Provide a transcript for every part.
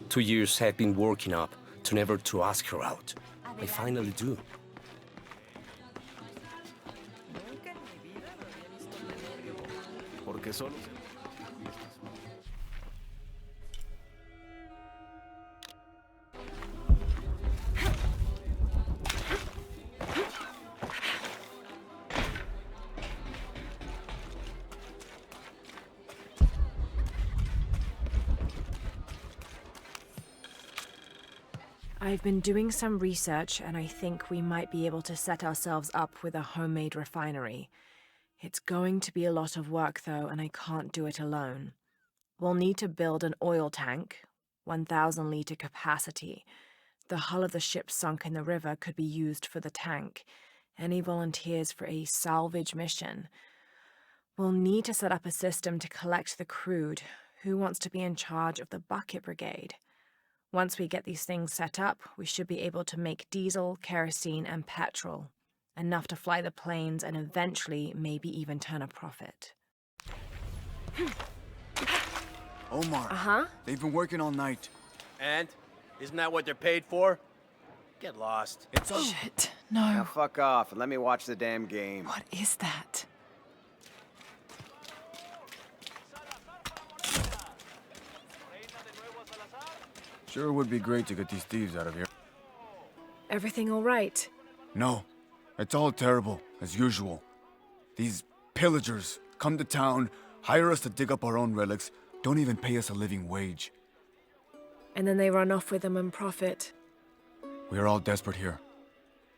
2 years I've been working up to never to ask her out. I finally do. Porque solo... I've been doing some research, and I think we might be able to set ourselves up with a homemade refinery. It's going to be a lot of work, though, and I can't do it alone. We'll need to build an oil tank, 1,000-liter capacity. The hull of the ship sunk in the river could be used for the tank. Any volunteers for a salvage mission? We'll need to set up a system to collect the crude. Who wants to be in charge of the bucket brigade? Once we get these things set up, we should be able to make diesel, kerosene, and petrol. Enough to fly the planes and eventually maybe even turn a profit. Omar. Uh-huh? They've been working all night. And? Isn't that what they're paid for? Get lost. It's all... Shit, Now no. fuck off and let me watch the damn game. What is that? Sure would be great to get these thieves out of here. Everything all right? No. It's all terrible, as usual. These pillagers come to town, hire us to dig up our own relics, don't even pay us a living wage. And then they run off with them and profit. We are all desperate here.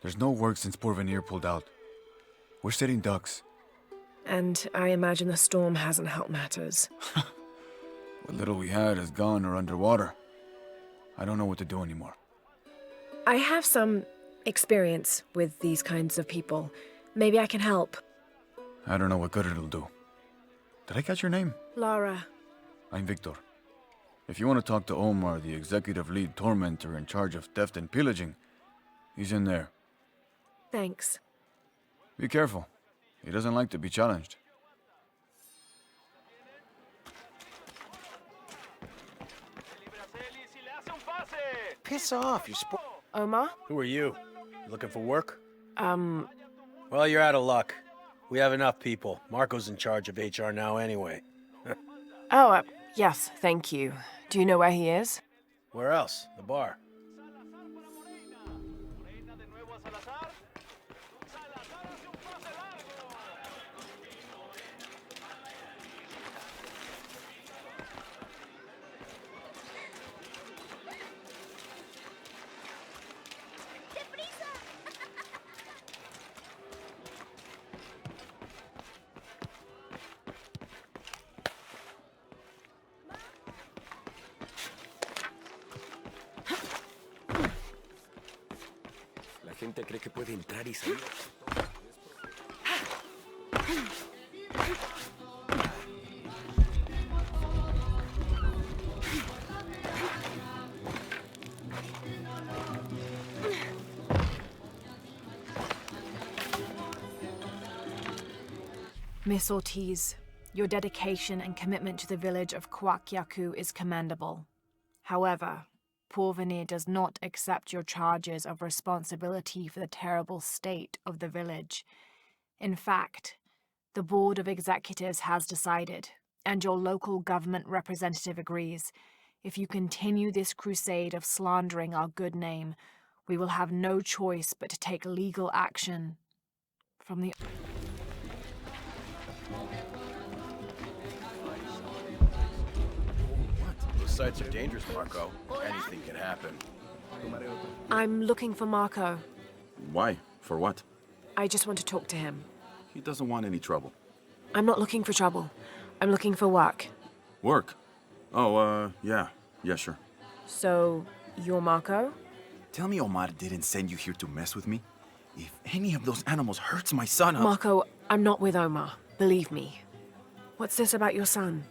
There's no work since Porvenir pulled out. We're sitting ducks. And I imagine the storm hasn't helped matters. What little we had is gone or underwater. I don't know what to do anymore. I have some experience with these kinds of people. Maybe I can help. I don't know what good it'll do. Did I catch your name? Lara. I'm Victor. If you want to talk to Omar, the executive lead tormentor in charge of theft and pillaging, he's in there. Thanks. Be careful. He doesn't like to be challenged. Piss off, you Omar? Who are you? You looking for work? Well, you're out of luck. We have enough people. Marco's in charge of HR now anyway. Yes, thank you. Do you know where he is? Where else? The bar. La gente cree que puede entrar y salir. Miss Ortiz, your dedication and commitment to the village of Kwakyaku is commendable. However, Porvenir does not accept your charges of responsibility for the terrible state of the village. In fact, the Board of Executives has decided, and your local government representative agrees, if you continue this crusade of slandering our good name, we will have no choice but to take legal action. From the... Those sites are dangerous, Marco. Anything can happen. I'm looking for Marco. Why? For what? I just want to talk to him. He doesn't want any trouble. I'm not looking for trouble. I'm looking for work. Work? Oh, yeah. Yeah, sure. So, you're Marco? Tell me Omar didn't send you here to mess with me? If any of those animals hurts my son, I'll... Marco, I'm not with Omar. Believe me. What's this about your son?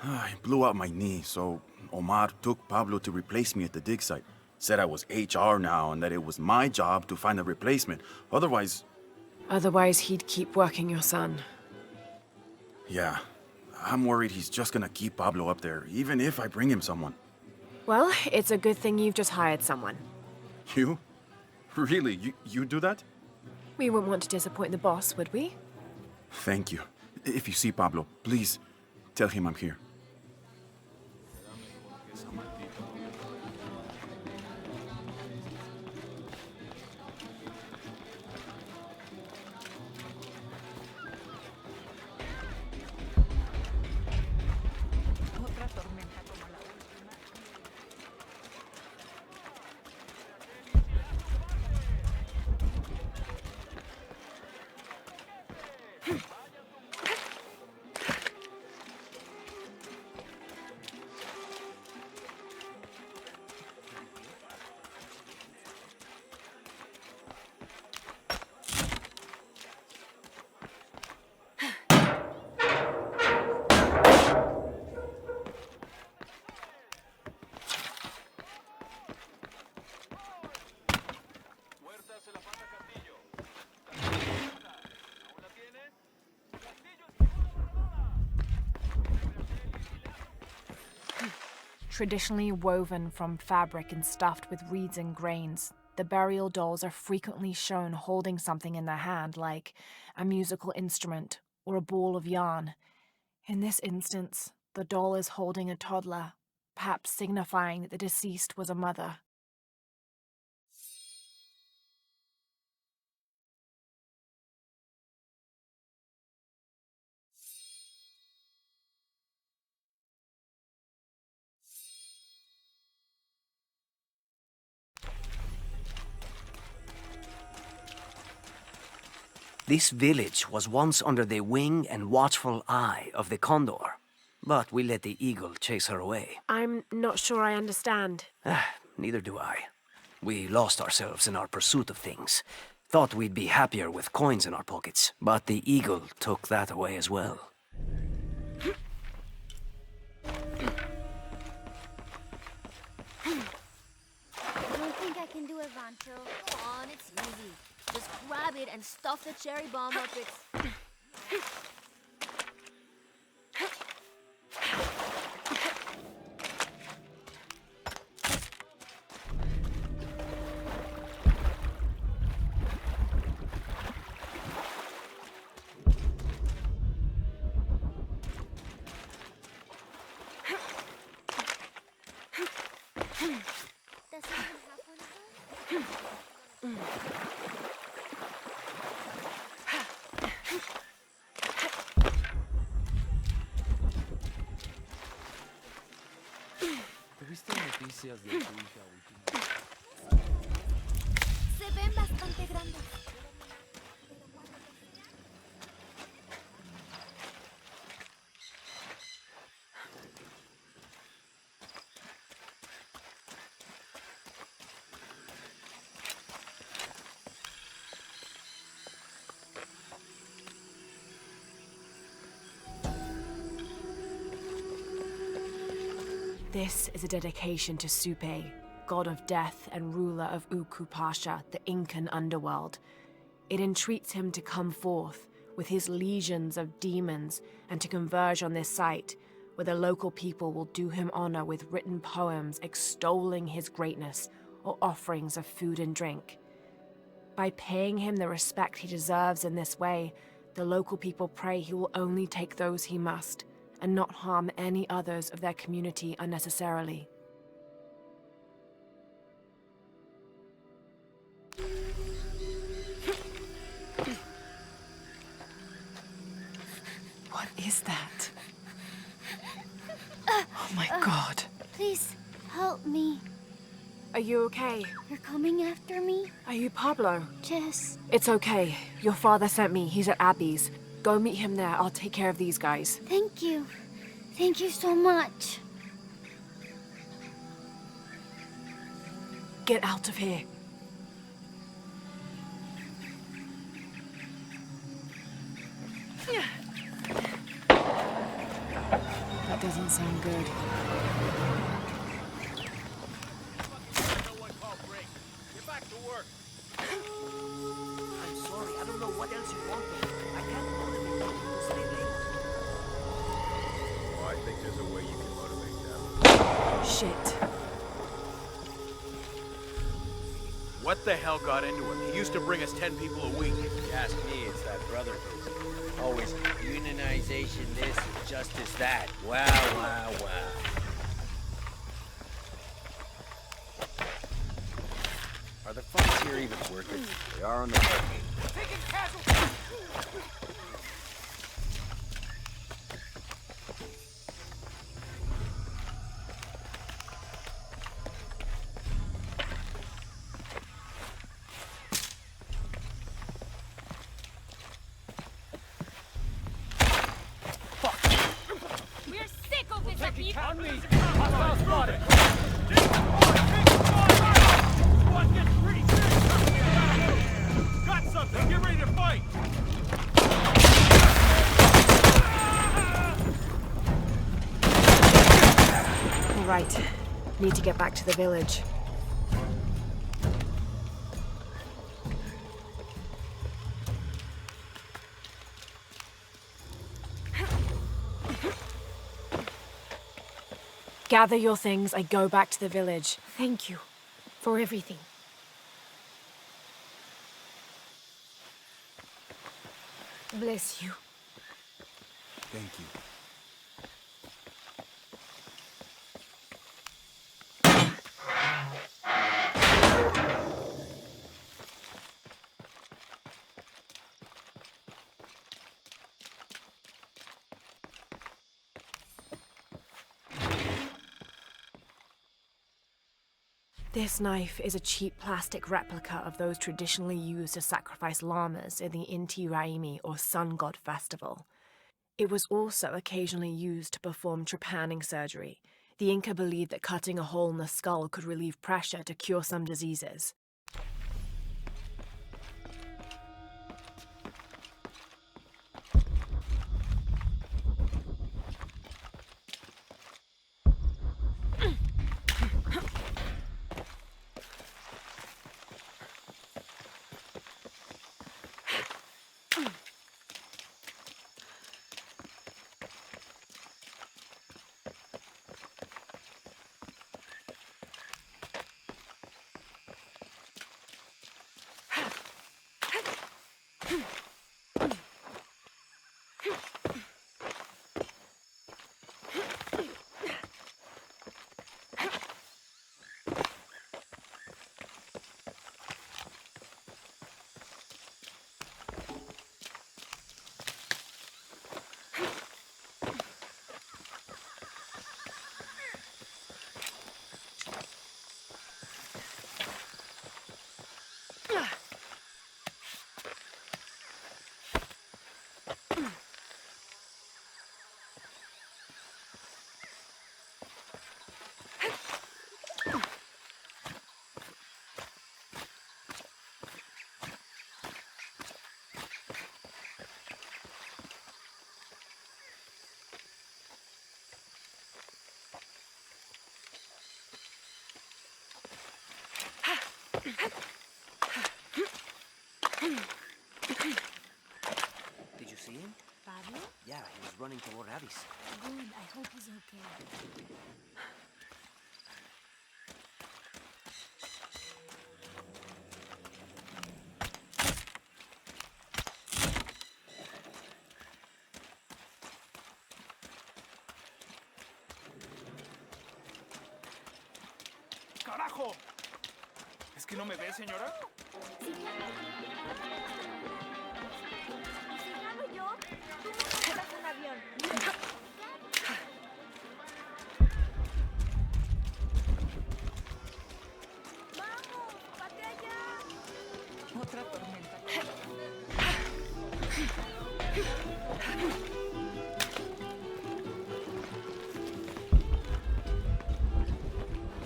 I blew out my knee, so Omar took Pablo to replace me at the dig site. Said I was HR now and that it was my job to find a replacement. Otherwise... Otherwise, he'd keep working your son. Yeah. I'm worried he's just gonna keep Pablo up there, even if I bring him someone. Well, it's a good thing you've just hired someone. You? Really? You do that? We wouldn't want to disappoint the boss, would we? Thank you. If you see Pablo, please tell him I'm here. Traditionally woven from fabric and stuffed with reeds and grains, the burial dolls are frequently shown holding something in their hand, like a musical instrument or a ball of yarn. In this instance, the doll is holding a toddler, perhaps signifying that the deceased was a mother. This village was once under the wing and watchful eye of the condor, but we let the eagle chase her away. I'm not sure I understand. Neither do I. We lost ourselves in our pursuit of things. Thought we'd be happier with coins in our pockets, but the eagle took that away as well. I don't think I can do it, Rancho. Come on, it's easy. Just grab it and stuff the cherry bomb up its... Does someone have one of those? Se ven bastante grandes. This is a dedication to Supe, god of death and ruler of Uku Pasha, the Incan underworld. It entreats him to come forth with his legions of demons and to converge on this site, where the local people will do him honor with written poems extolling his greatness or offerings of food and drink. By paying him the respect he deserves in this way, the local people pray he will only take those he must, and not harm any others of their community unnecessarily. What is that? Oh my God. Please, help me. Are you okay? You're coming after me? Are you Pablo? Jess. It's okay. Your father sent me. He's at Abby's. Go meet him there. I'll take care of these guys. Thank you. Thank you so much. Get out of here. That doesn't sound good. Get back to work. I'm sorry, I don't know what else you want. I can't motivate you to stay late. There's a way you can motivate them. Shit. What the hell got into him? He used to bring us 10 people a week. If you ask me, it's that brother of his. Always unionization this, justice that. Wow, wow, wow. Are the funds here even worth it? They are on the boat. We're sick of this, Abib! On me! Hostile spotted! Got something! Get ready to fight! All right. Need to get back to the village. Gather your things. I go back to the village. Thank you for everything. Bless you. Thank you. This knife is a cheap plastic replica of those traditionally used to sacrifice llamas in the Inti Raymi or Sun God Festival. It was also occasionally used to perform trepanning surgery. The Inca believed that cutting a hole in the skull could relieve pressure to cure some diseases. Did you see him? Pablo? Yeah, he was running toward Addis. Good. I hope he's okay. ¡Carajo! ¿Es que no me ve, señora? Si gano yo, tú me compras un avión. ¡Vamos! ¡Pate allá! Otra tormenta.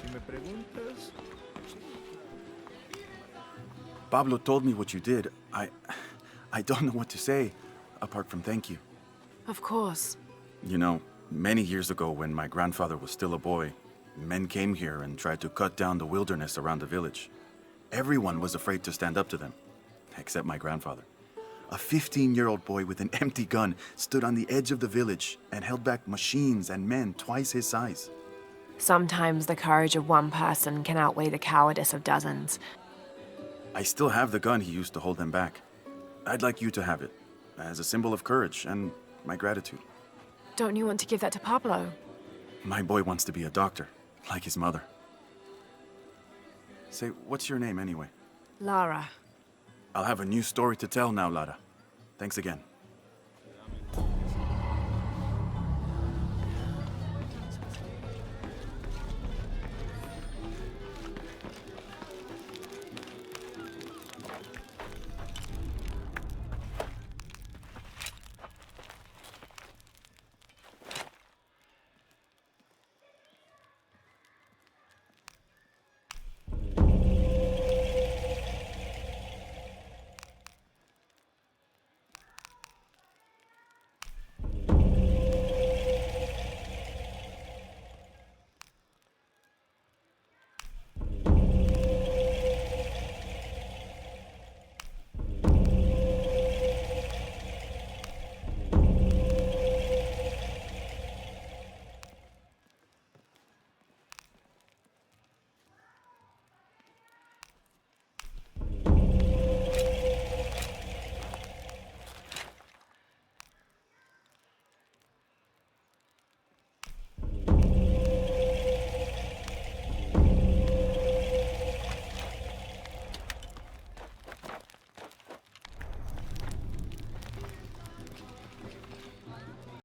Si me preguntas... Pablo told me what you did. I don't know what to say, apart from thank you. Of course. You know, many years ago when my grandfather was still a boy, men came here and tried to cut down the wilderness around the village. Everyone was afraid to stand up to them, except my grandfather. A 15-year-old boy with an empty gun stood on the edge of the village and held back machines and men twice his size. Sometimes the courage of one person can outweigh the cowardice of dozens. I still have the gun he used to hold them back. I'd like you to have it, as a symbol of courage and my gratitude. Don't you want to give that to Pablo? My boy wants to be a doctor, like his mother. Say, what's your name anyway? Lara. I'll have a new story to tell now, Lara. Thanks again.